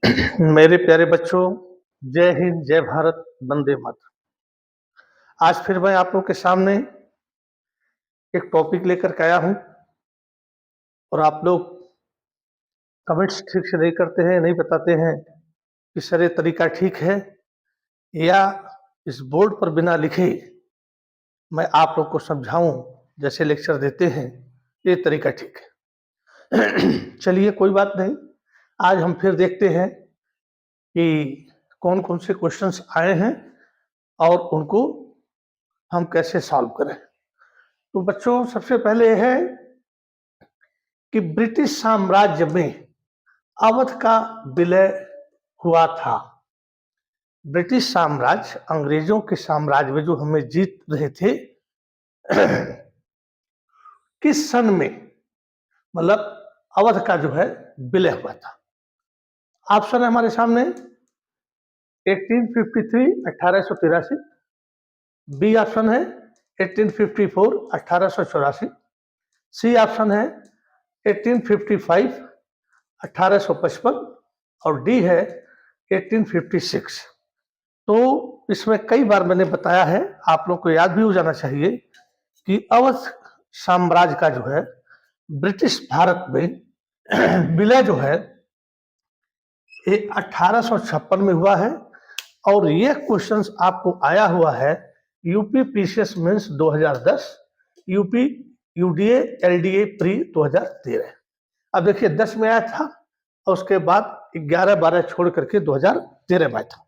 मेरे प्यारे बच्चों, जय हिंद, जय भारत, वंदे मातरम। आज फिर मैं आप लोग के सामने एक टॉपिक लेकर के आया हूँ और आप लोग कमेंट्स ठीक से नहीं करते हैं, नहीं बताते हैं कि सर ये तरीका ठीक है या इस बोर्ड पर बिना लिखे मैं आप लोग को समझाऊं जैसे लेक्चर देते हैं, ये तरीका ठीक है। चलिए कोई बात नहीं, आज हम फिर देखते हैं कि कौन कौन से क्वेश्चंस आए हैं और उनको हम कैसे सॉल्व करें। तो बच्चों, सबसे पहले है कि ब्रिटिश साम्राज्य में अवध का विलय हुआ था। ब्रिटिश साम्राज्य अंग्रेजों के साम्राज्य में जो हमें जीत रहे थे, किस सन में मतलब अवध का जो है विलय हुआ था। ऑप्शन है हमारे सामने 1853 1883, बी ऑप्शन है 1854 1884, सी ऑप्शन है 1855 1855 और डी है 1856। तो इसमें कई बार मैंने बताया है, आप लोग को याद भी हो जाना चाहिए कि अवध साम्राज्य का जो है ब्रिटिश भारत में विलय जो है ये 1856 में हुआ है। और ये क्वेश्चंस आपको आया हुआ है UP PCS mains 2010, UP UDA LDA pre 2013। अब देखिए 10 में आया था और उसके बाद 11-12 छोड़ करके 2013 में आया था,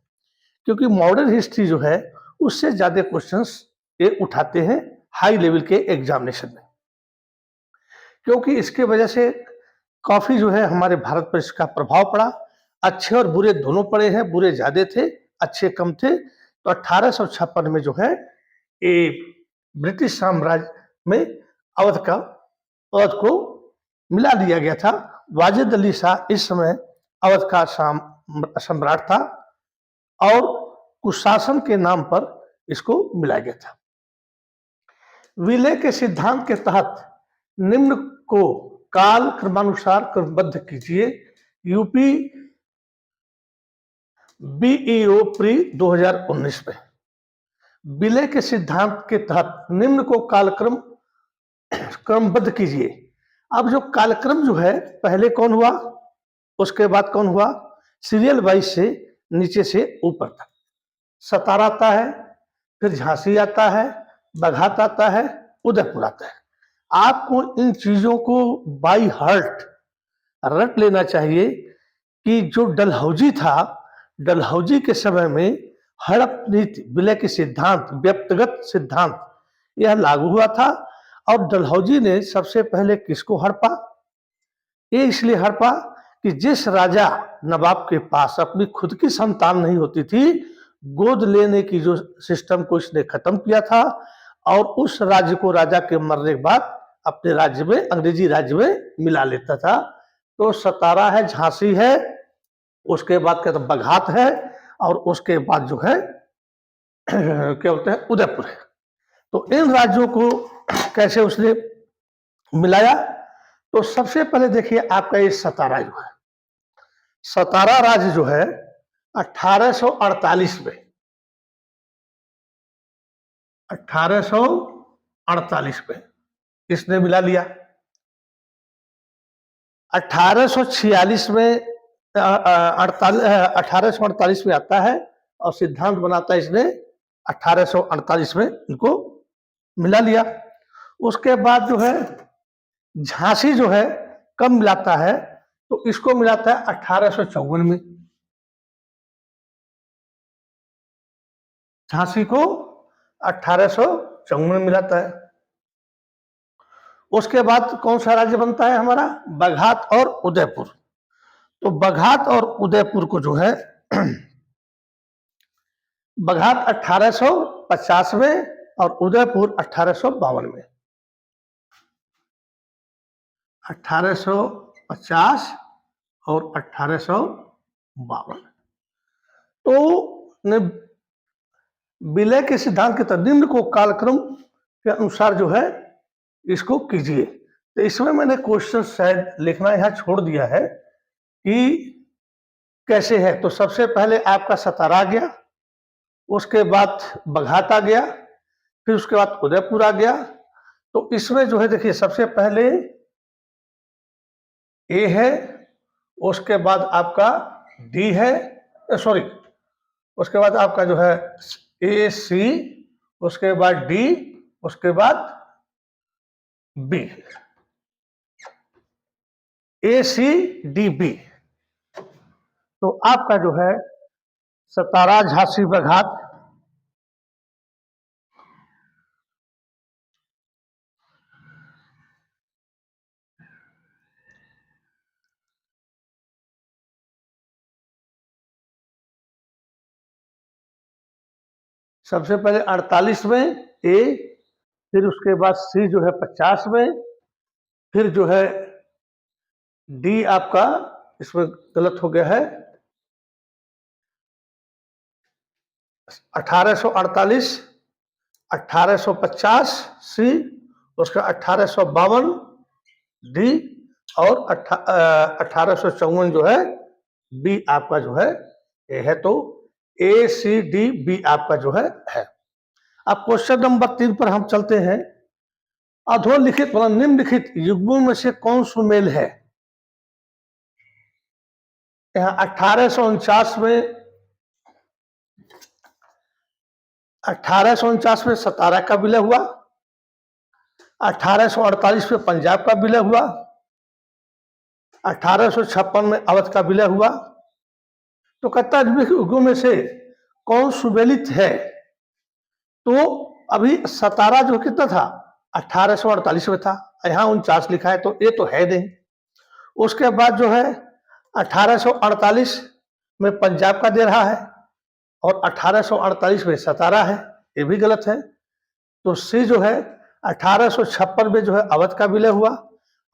क्योंकि मॉडर्न हिस्ट्री जो है उससे ज्यादा क्वेश्चंस ये उठाते हैं हाई लेवल के एग्जामिनेशन में, क्योंकि इसके वजह से काफी जो है हमारे भारत पर इसका प्रभाव पड़ा। अच्छे और बुरे दोनों पड़े हैं, बुरे ज्यादा थे, अच्छे कम थे। तो 1856 में जो है ये ब्रिटिश साम्राज्य में अवध को मिला दिया गया था। वाजिद अली शाह इस समय अवध का सम्राट था और कुशासन के नाम पर इसको मिलाया गया था। विलय के सिद्धांत के तहत निम्न को काल क्रमानुसार क्रमबद्ध कीजिए। यूपी बीईओ प्री 2019 में विलय के सिद्धांत के तहत निम्न को कालक्रम क्रमबद्ध कीजिए। अब जो कालक्रम जो है, पहले कौन हुआ, उसके बाद कौन हुआ, सीरियल वाइज से नीचे से ऊपर तक। सतारा आता है, फिर झांसी आता है, बघात आता है, उदयपुर आता है। आपको इन चीजों को बाई हार्ट रट लेना चाहिए कि जो डलहौजी था, डलहौजी के समय में हड़प नीति विलय के सिद्धांत, व्यक्तिगत सिद्धांत यह लागू हुआ था। और डलहौजी ने सबसे पहले किसको हड़पा? ये इसलिए हड़पा कि जिस राजा नवाब के पास अपनी खुद की संतान नहीं होती थी, गोद लेने की जो सिस्टम को इसने खत्म किया था और उस राज्य को राजा के मरने के बाद अपने राज्य में, अंग्रेजी राज्य में मिला लेता था। तो सतारा है, झांसी है, उसके बाद क्या, तो बघात है, और उसके बाद जो है क्या बोलते हैं, उदयपुर है। तो इन राज्यों को कैसे उसने मिलाया? तो सबसे पहले देखिए आपका ये सतारा जो है, सतारा राज्य जो है 1848 में, 1848 में इसने मिला लिया। 1846 में 1848 में आता है और सिद्धांत बनाता है इसने 1848 में इनको मिला लिया। उसके बाद जो है झांसी जो है कब मिलाता है? तो इसको मिलाता है 1854 में, झांसी को 1854 में मिलाता है। उसके बाद कौन सा राज्य बनता है हमारा? बघात और उदयपुर। तो बघात और उदयपुर को जो है बघात 1850 में और उदयपुर 1852 में, 1850 और 1852। तो विलय के सिद्धांत के तहत निम्न को कालक्रम के अनुसार जो है इसको कीजिए। तो इसमें मैंने क्वेश्चन शायद लिखना यहाँ छोड़ दिया है कि कैसे है, तो सबसे पहले आपका सतारा आ गया, उसके बाद बघाट आ गया, फिर उसके बाद उदयपुर आ गया। तो इसमें जो है देखिए सबसे पहले ए है, उसके बाद आपका डी है, सॉरी, उसके बाद आपका जो है ए सी, उसके बाद डी, उसके बाद बी, ए सी डी बी। तो आपका जो है सतारा, झांसी, बघाट, सबसे पहले 48 में ए, फिर उसके बाद सी जो है 50 में, फिर जो है डी आपका इसमें गलत हो गया है 1848, 1850 सी, उसका 1852 डी, और 1854 जो है बी आपका जो है ए है। तो ए सी डी बी आपका जो है। अब क्वेश्चन नंबर 3 पर हम चलते हैं। अधोलिखित मतलब निम्नलिखित युग्मों में से कौन सुमेल है? यहाँ 1849 में 1849 में सतारा का विलय हुआ, 1848 में पंजाब का विलय हुआ, 1856 में अवध का विलय हुआ। तो कहता है युगों में से कौन सुमेलित है? तो अभी सतारा जो कितना था 1848 में था, यहाँ 49 लिखा है तो ये तो है नहीं। उसके बाद जो है 1848 में पंजाब का दे रहा है और 1848 में सतारा है, ये भी गलत है। तो सी जो है 1856 में जो है अवध का विलय हुआ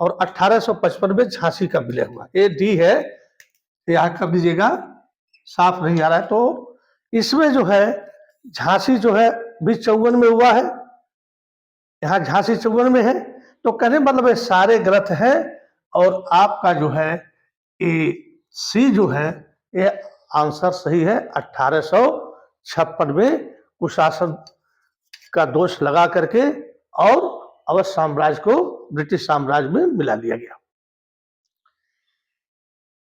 और 1855 में झांसी का विलय हुआ। ये डी है, यहाँ कर दीजिएगा, साफ नहीं आ रहा है। तो इसमें जो है झांसी जो है भी 54 में हुआ है, यहाँ झांसी 54 में है। तो कहने मतलब सारे गलत हैं और आपका जो है ए सी जो है ये आंसर सही है। 1856 में कुशासन का दोष लगा करके और अवध साम्राज्य को ब्रिटिश साम्राज्य में मिला दिया गया।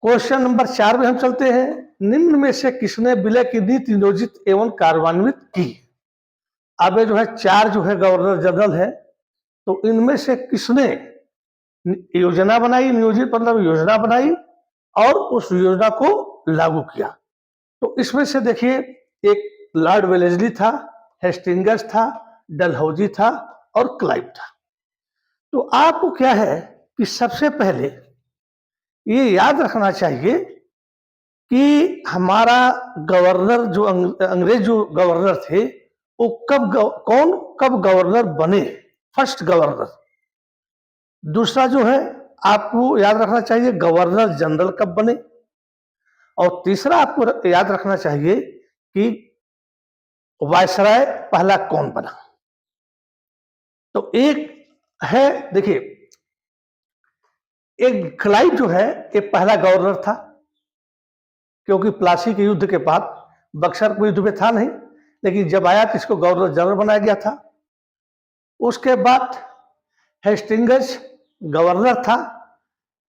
क्वेश्चन नंबर 4 में हम चलते हैं। निम्न में से किसने विलय की नीति नियोजित एवं कार्यान्वित की? अब जो है 4 जो है गवर्नर जनरल है, तो इनमें से किसने योजना बनाई, नियोजित मतलब योजना बनाई और उस योजना को लागू किया? तो इसमें से देखिए एक लॉर्ड वेलेस्ली था, हेस्टिंगस था, डलहौजी था और क्लाइव था। तो आपको क्या है कि सबसे पहले ये याद रखना चाहिए कि हमारा गवर्नर जो अंग्रेज जो गवर्नर थे वो कब गवर्नर बने, फर्स्ट गवर्नर। दूसरा जो है आपको याद रखना चाहिए गवर्नर जनरल कब बने, और तीसरा आपको याद रखना चाहिए कि वायसराय पहला कौन बना। तो एक है देखिए, एक क्लाइव जो है ये पहला गवर्नर था, क्योंकि प्लासी के युद्ध के बाद बक्सर के युद्ध में था नहीं, लेकिन जब आया तो इसको गवर्नर जनरल बनाया गया था। उसके बाद हेस्टिंगस गवर्नर था,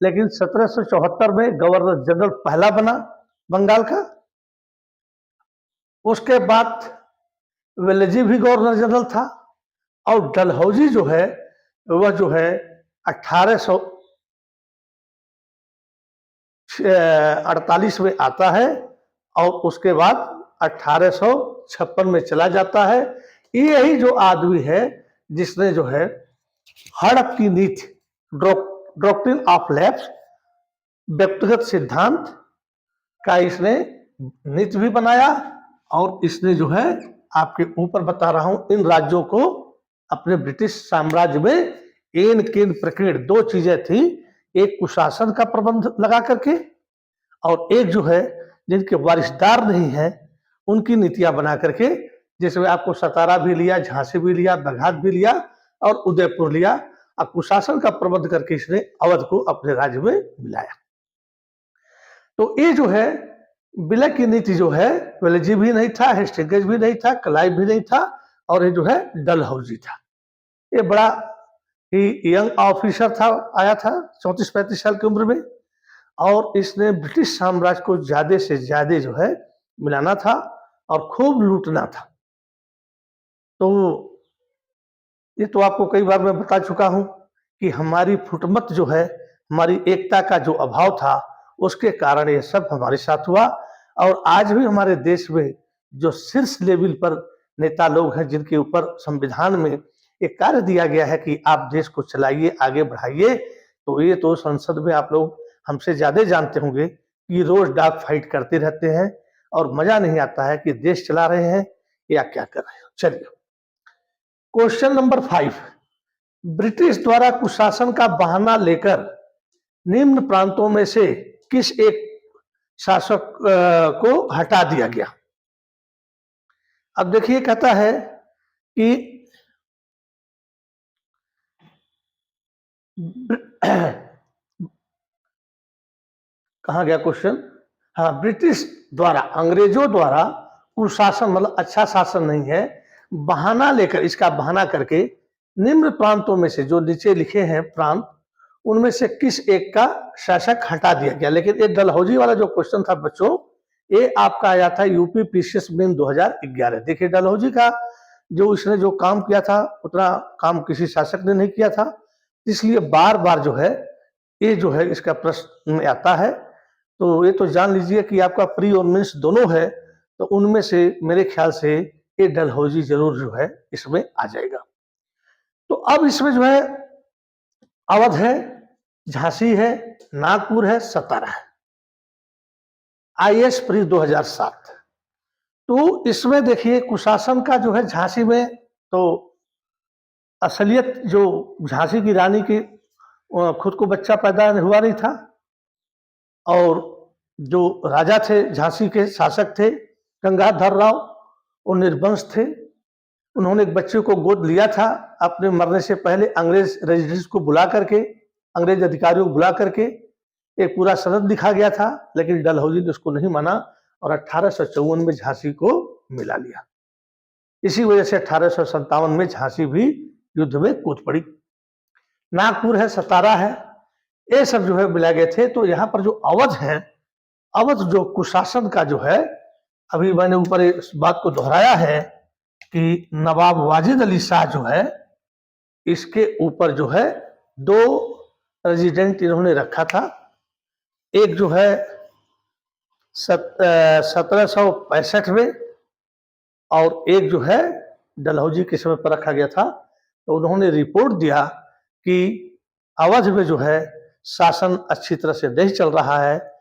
लेकिन 1774 में गवर्नर जनरल पहला बना बंगाल का। उसके बाद वेलेजी भी गवर्नर जनरल था और डलहौजी जो है वह जो है 1848 में आता है और उसके बाद 1856 में चला जाता है। यही जो आदमी है जिसने जो है हड़प की नीति, डॉक्ट्रिन ऑफ लैप्स, व्यक्तिगत सिद्धांत का इसने नीति भी बनाया और इसने जो है आपके ऊपर बता रहा हूं इन राज्यों को अपने ब्रिटिश साम्राज्य में एन केन प्रकीर्ण 2 चीजें थी, एक कुशासन का प्रबंध लगा करके और एक जो है जिनके वारिसदार नहीं है उनकी नीतियां बना करके, जिसमें आपको सतारा भी लिया, झांसी भी लिया, बघाट भी लिया और उदयपुर लिया। अब कुशासन का प्रबंध करके इसने अवध को अपने राज्य में मिलाया। तो ये जो है विलय की नीति जो है, वेलेजी भी नहीं था, हेस्टिंग्स भी नहीं था, क्लाइव भी नहीं था, और ये जो है डलहौजी था। ये बड़ा ही यंग ऑफिसर था, आया था 34-35 साल की उम्र में, और इसने ब्रिटिश साम्राज्य को ज्यादा से ज्यादा जो है मिलाना था और खूब लूटना था। तो ये तो आपको कई बार मैं बता चुका हूं कि हमारी फुटमत जो है, हमारी एकता का जो अभाव था, उसके कारण ये सब हमारे साथ हुआ। और आज भी हमारे देश में जो शीर्ष लेवल पर नेता लोग हैं, जिनके ऊपर संविधान में एक कार्य दिया गया है कि आप देश को चलाइए, आगे बढ़ाइए, तो ये तो संसद में आप लोग हमसे ज्यादा जानते होंगे कि रोज डाक फाइट करते रहते हैं और मजा नहीं आता है कि देश चला रहे हैं या क्या कर रहे हो। चलिए, क्वेश्चन नंबर 5, ब्रिटिश द्वारा कुशासन का बहाना लेकर निम्न प्रांतों में से किस एक शासक को हटा दिया गया? अब देखिए, कहता है कि कहां गया क्वेश्चन? हाँ, ब्रिटिश द्वारा, अंग्रेजों द्वारा कुशासन मतलब अच्छा शासन नहीं है, बहाना लेकर, इसका बहाना करके निम्न प्रांतों में से, जो नीचे लिखे हैं प्रांत, उनमें से किस एक का शासक हटा दिया गया। लेकिन ये डलहौजी वाला जो क्वेश्चन था बच्चों, ये आपका आया था यूपी पीसीएस मेन 2011। देखिए, डलहौजी का जो इसने जो काम किया था, उतना काम किसी शासक ने नहीं किया था, इसलिए बार बार जो है ये जो है इसका प्रश्न में आता है। तो ये तो जान लीजिए कि आपका प्री और मेंस दोनों है, तो उनमें से मेरे ख्याल से ये डलहौजी जरूर जो है इसमें आ जाएगा। तो अब इसमें जो है अवध है, झांसी है, नागपुर है, सतारा है। IAS pre 2007। तो इसमें देखिए, कुशासन का जो है झांसी में, तो असलियत जो झांसी की रानी की खुद को बच्चा पैदा हुआ नहीं था, और जो राजा थे, झांसी के शासक थे गंगाधर राव, वो निर्वंश थे। उन्होंने एक बच्चे को गोद लिया था अपने मरने से पहले, अंग्रेज रेजिडेंट्स को बुला करके, अंग्रेज अधिकारियों को बुला करके एक पूरा सनद लिखा गया था, लेकिन डलहौजी ने उसको नहीं माना और 1854 में झांसी को मिला लिया। इसी वजह से 1857 में झांसी भी युद्ध में कूद पड़ी। नागपुर है, सतारा है, ये सब जो है मिला गए थे। तो यहाँ पर जो अवध है, अवध जो कुशासन का जो है, अभी मैंने ऊपर इस बात को दोहराया है कि नवाब वाजिद अली शाह जो है, इसके ऊपर जो है 2 रेजिडेंट इन्होंने रखा था। एक जो है 1765 में, और एक जो है डलहौजी के समय पर रखा गया था। तो उन्होंने रिपोर्ट दिया कि अवध में जो है शासन अच्छी तरह से नहीं चल रहा है,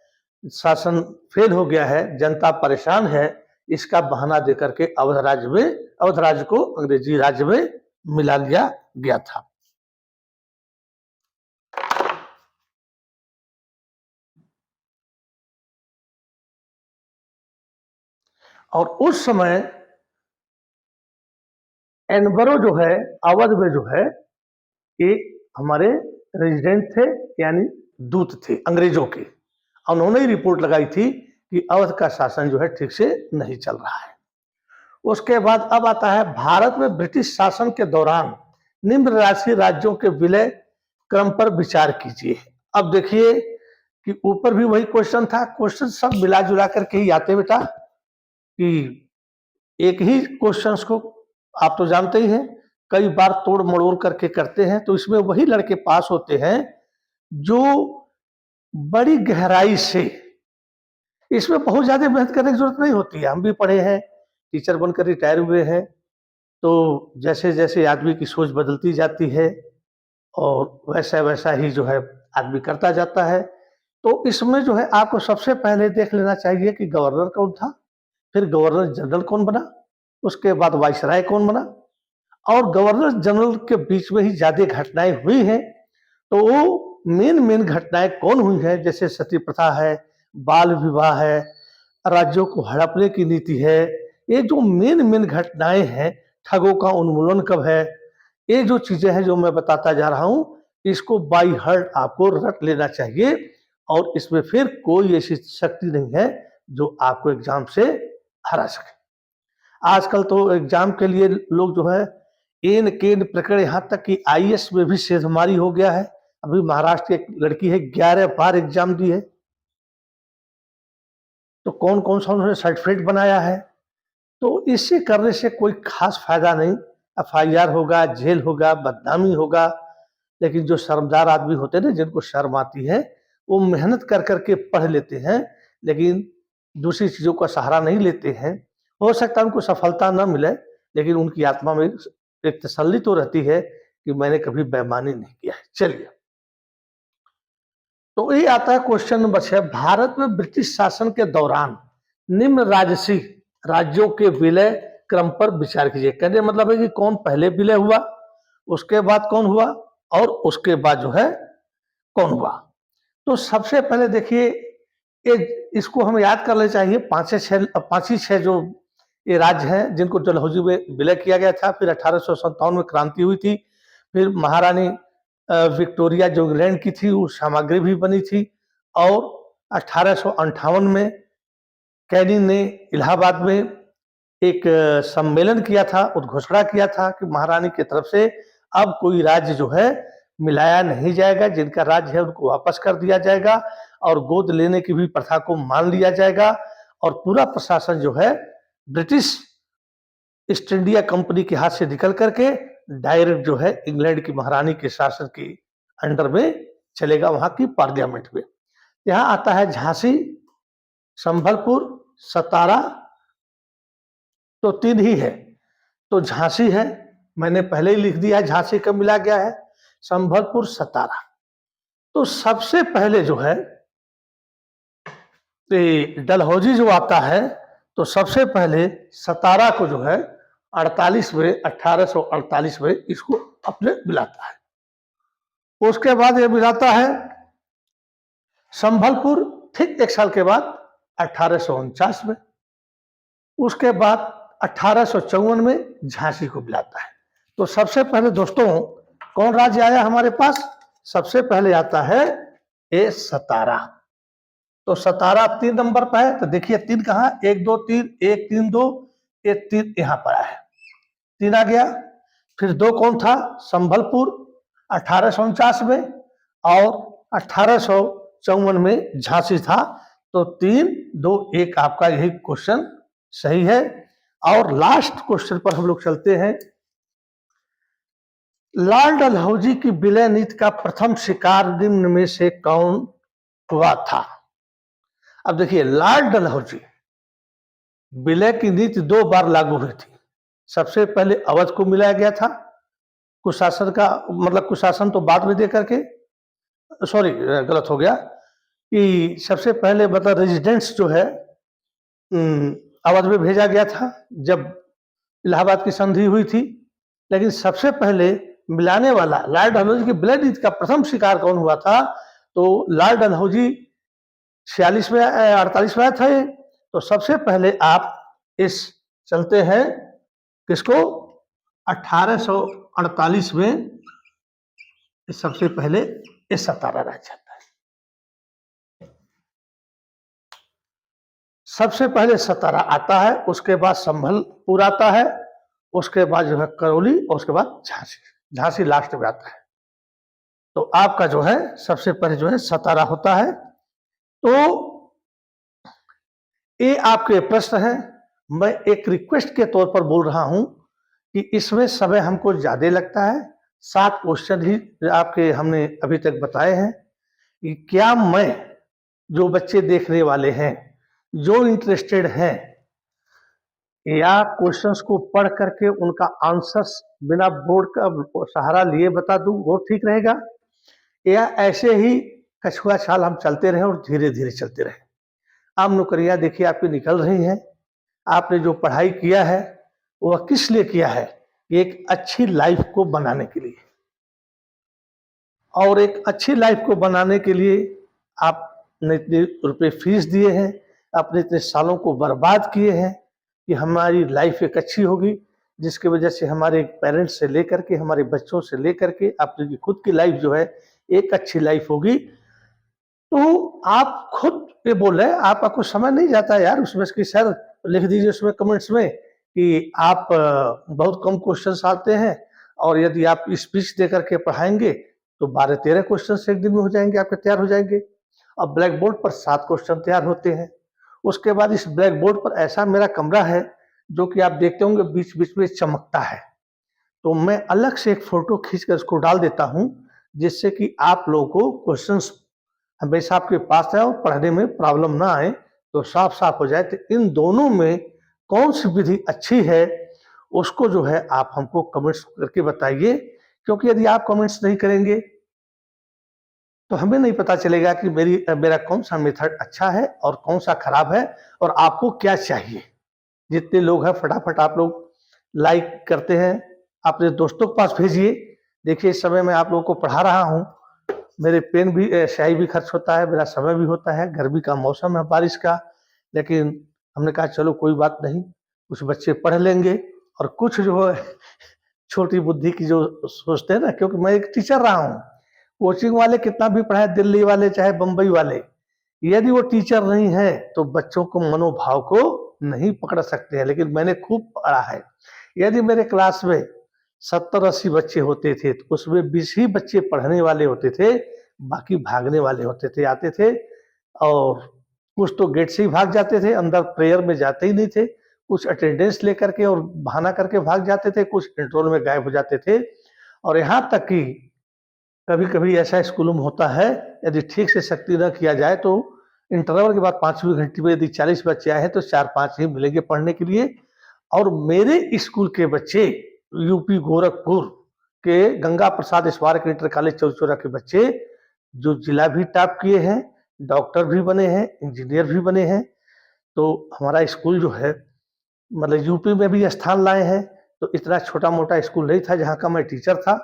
शासन फेल हो गया है, जनता परेशान है, इसका बहाना देकर के अवध राज्य को अंग्रेजी राज्य में मिला लिया गया था। और उस समय एनबरो जो है अवध में जो है, ये हमारे रेजिडेंट थे, यानी दूत थे अंग्रेजों के। उन्होंने ही रिपोर्ट लगाई थी कि अवध का शासन जो है ठीक से नहीं चल रहा है। उसके बाद अब आता है, भारत में ब्रिटिश शासन के दौरान निम्न राष्ट्रीय राज्यों के विलय क्रम पर विचार कीजिए। अब देखिए कि ऊपर भी वही क्वेश्चन था, क्वेश्चन सब मिला जुला करके ही आते बेटा, कि एक ही क्वेश्चंस को आप तो जानते ही हैं, कई बार तोड़ मड़ोड़ करके करते हैं, तो इसमें वही लड़के पास होते हैं जो बड़ी गहराई से, इसमें बहुत ज्यादा मेहनत करने की जरूरत नहीं होती है। हम भी पढ़े हैं, टीचर बनकर रिटायर हुए हैं, तो जैसे जैसे आदमी की सोच बदलती जाती है और वैसा वैसा ही जो है आदमी करता जाता है। तो इसमें जो है आपको सबसे पहले देख लेना चाहिए कि गवर्नर कौन था, फिर गवर्नर जनरल कौन बना, उसके बाद वाइसराय कौन बना, और गवर्नर जनरल के बीच में ही ज्यादा घटनाएं हुई हैं। तो वो मेन घटनाएं कौन हुई है, जैसे सती प्रथा है, बाल विवाह है, राज्यों को हड़पने की नीति है, ये जो मेन घटनाएं हैं, ठगों का उन्मूलन कब है, ये जो चीजें हैं जो मैं बताता जा रहा हूं, इसको बाई हार्ट आपको रट लेना चाहिए। और इसमें फिर कोई ऐसी शक्ति नहीं है जो आपको एग्जाम से हरा सके। आजकल तो एग्जाम के लिए लोग जो है एन केन प्रकरण, यहाँ तक कि आईएएस में भी सेधमारी हो गया है। अभी महाराष्ट्र की एक लड़की है 11 बार एग्जाम दी है, तो कौन कौन सा उन्होंने सर्टिफिकेट बनाया है। तो इससे करने से कोई खास फायदा नहीं। एफआईआर होगा, जेल होगा, बदनामी होगा। लेकिन जो शर्मदार आदमी होते हैं ना, जिनको शर्म आती है, वो मेहनत कर करके पढ़ लेते हैं, लेकिन दूसरी चीजों का सहारा नहीं लेते हैं। हो सकता है उनको सफलता न मिले, लेकिन उनकी आत्मा में एक तसल्ली तो रहती है कि मैंने कभी बेईमानी नहीं किया है। चलिए, तो ये आता है क्वेश्चन नंबर 6। भारत में ब्रिटिश शासन के दौरान निम्न राजसी राज्यों के विलय क्रम पर विचार कीजिए। कहने मतलब है कि कौन पहले विलय हुआ, उसके बाद कौन हुआ, और उसके बाद जो है कौन हुआ। तो सबसे पहले देखिए, इसको हम याद कर ले चाहिए। पांच ही छह जो ये राज्य हैं जिनको डलहौजी में विलय किया गया था। फिर 1857 में क्रांति हुई थी। फिर महारानी विक्टोरिया जो इंग्लैंड की थी, वो सामग्री भी बनी थी। और 1858 में कैनिंग ने इलाहाबाद में एक सम्मेलन किया था, उद्घोषणा किया था कि महारानी की तरफ से अब कोई राज्य जो है मिलाया नहीं जाएगा, जिनका राज्य है उनको वापस कर दिया जाएगा, और गोद लेने की भी प्रथा को मान लिया जाएगा। और पूरा प्रशासन जो है ब्रिटिश ईस्ट इंडिया कंपनी के हाथ से निकल करके डायरेक्ट जो है इंग्लैंड की महारानी के शासन की अंडर में चलेगा, वहां की पार्लियामेंट में। यहाँ आता है झांसी, संबलपुर, सतारा, तो 3 ही है। तो झांसी है, मैंने पहले ही लिख दिया है, झांसी कब मिला गया है, संबलपुर, सतारा। तो सबसे पहले जो है डलहौजी जो आता है, तो सबसे पहले सतारा को जो है 1848 में इसको अपने मिलाता है। उसके बाद ये मिलाता है संबलपुर, ठीक 1 साल के बाद 1849 में। उसके बाद 1854 में झांसी को मिलाता है। तो सबसे पहले दोस्तों कौन राज्य आया हमारे पास, सबसे पहले आता है ये सतारा। तो सतारा 3 नंबर पर है। तो देखिए 3 कहाँ, 1 2 3, 1 3 2, 1 3 यहाँ पर है, 3 आ गया। फिर 2 कौन था, संबलपुर 1849 में, और 1854 में झांसी था। तो 3 2 1 आपका यही क्वेश्चन सही है। और लास्ट क्वेश्चन पर हम लोग चलते हैं। लॉर्ड डलहौजी की विलय नीति का प्रथम शिकार निम्न में से कौन हुआ था। अब देखिए, लॉर्ड डलहौजी विलय की नीति 2 बार लागू हुई थी। सबसे पहले अवध को मिलाया गया था, कुशासन का मतलब कुशासन तो बाद में दे करके, सॉरी गलत हो गया, कि सबसे पहले मतलब रेजिडेंट्स जो है अवध में भेजा गया था जब इलाहाबाद की संधि हुई थी। लेकिन सबसे पहले मिलाने वाला लॉर्ड डलहौजी की विलय नीति का प्रथम शिकार कौन हुआ था, तो लॉर्ड डलहौजी 46 में 48 में आया था। तो सबसे पहले आप इस चलते हैं किसको, 1848 में सबसे पहले इस सतारा राज्य आता है। सबसे पहले सतारा आता है, उसके बाद संभलपुर आता है, उसके बाद जो है करौली, और उसके बाद झांसी। झांसी लास्ट में आता है। तो आपका जो है सबसे पहले जो है सतारा होता है। तो ये आपके प्रश्न है। मैं एक रिक्वेस्ट के तौर पर बोल रहा हूं कि इसमें समय हमको ज्यादा लगता है। 7 क्वेश्चन ही आपके हमने अभी तक बताए हैं। कि क्या मैं, जो बच्चे देखने वाले हैं, जो इंटरेस्टेड हैं, या क्वेश्चंस को पढ़ करके उनका आंसर्स बिना बोर्ड का सहारा लिए बता दूं, वो ठीक रहेगा, या ऐसे ही कछुआ छाल हम चलते रहे और धीरे धीरे चलते रहे। आम नौकरियां देखिए आपकी निकल रही हैं। आपने जो पढ़ाई किया है वह किस लिए किया है, एक अच्छी लाइफ को बनाने के लिए। और एक अच्छी लाइफ को बनाने के लिए आपने इतने रुपए फीस दिए हैं, आपने इतने सालों को बर्बाद किए हैं कि हमारी लाइफ एक अच्छी होगी, जिसकी वजह से हमारे पेरेंट्स से लेकर के, हमारे बच्चों से लेकर के अपनी खुद की लाइफ जो है एक अच्छी लाइफ होगी। तो आप खुद ये बोल रहे हैं आपका कुछ समय नहीं जाता है यार उसमें कि सर लिख दीजिए उसमें कमेंट्स में कि आप बहुत कम क्वेश्चंस आते हैं और यदि आप स्पीच दे करके पढ़ाएंगे तो 12-13 क्वेश्चन एक दिन में हो जाएंगे, आपके तैयार हो जाएंगे। अब ब्लैक बोर्ड पर 7 क्वेश्चन तैयार होते हैं। उसके बाद इस ब्लैक बोर्ड पर ऐसा मेरा कमरा है जो कि आप देखते होंगे बीच बीच में चमकता है, तो मैं अलग से एक फोटो खींच कर उसको डाल देता हूँ जिससे कि आप लोगों को क्वेश्चंस हमेशा आपके पास है और पढ़ने में प्रॉब्लम ना आए, तो साफ साफ हो जाए। तो इन दोनों में कौन सी विधि अच्छी है उसको जो है आप हमको कमेंट्स करके बताइए, क्योंकि यदि आप कमेंट्स नहीं करेंगे तो हमें नहीं पता चलेगा कि मेरा कौन सा मेथड अच्छा है और कौन सा खराब है और आपको क्या चाहिए। जितने लोग हैं फटाफट आप लोग लाइक करते हैं, अपने दोस्तों के पास भेजिए। देखिए इस समय मैं आप लोगों को पढ़ा रहा हूँ, मेरे पेन भी स्याही भी खर्च होता है, मेरा समय भी होता है, गर्मी का मौसम है बारिश का, लेकिन हमने कहा चलो कोई बात नहीं, कुछ बच्चे पढ़ लेंगे और कुछ जो है छोटी बुद्धि की जो सोचते हैं ना, क्योंकि मैं एक टीचर रहा हूँ, कोचिंग वाले कितना भी पढ़ाए, दिल्ली वाले चाहे बम्बई वाले, यदि वो टीचर नहीं है तो बच्चों को मनोभाव को नहीं पकड़ सकते हैं। लेकिन मैंने खूब पढ़ा है। यदि मेरे क्लास में 70-80 बच्चे होते थे तो उसमें 20 ही बच्चे पढ़ने वाले होते थे, बाकी भागने वाले होते थे, आते थे और कुछ तो गेट से ही भाग जाते थे, अंदर प्रेयर में जाते ही नहीं थे, कुछ अटेंडेंस लेकर के और बहाना करके भाग जाते थे, कुछ इंटरवल में गायब हो जाते थे। और यहाँ तक कि कभी-कभी ऐसा स्कूलों में होता है, यदि ठीक से सख्ती न किया जाए तो इंटरवल के बाद 5वीं घंटे में यदि 40 बच्चे आए हैं तो 4-5 ही मिलेंगे पढ़ने के लिए। और मेरे स्कूल के बच्चे यूपी गोरखपुर के गंगा प्रसाद स्मारक इंटर कॉलेज चौचौरा के बच्चे जो जिला भी टॉप किए हैं, डॉक्टर भी बने हैं, इंजीनियर भी बने हैं। तो हमारा स्कूल जो है मतलब यूपी में भी स्थान लाए हैं। तो इतना छोटा-मोटा स्कूल नहीं था जहाँ का मैं टीचर था।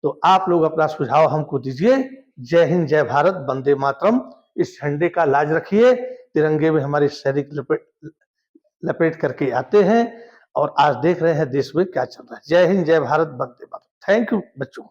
तो आप लोग अपना सुझाव हमको दीजिए। जय हिंद, जय भारत, वंदे मातरम। इस झंडे का लाज रखिए, तिरंगे में हमारे सैनिक लपेट लपेट करके आते हैं और आज देख रहे हैं देश में क्या चल रहा है। जय हिंद, जय भारत, वंदे मातरम। थैंक यू बच्चों।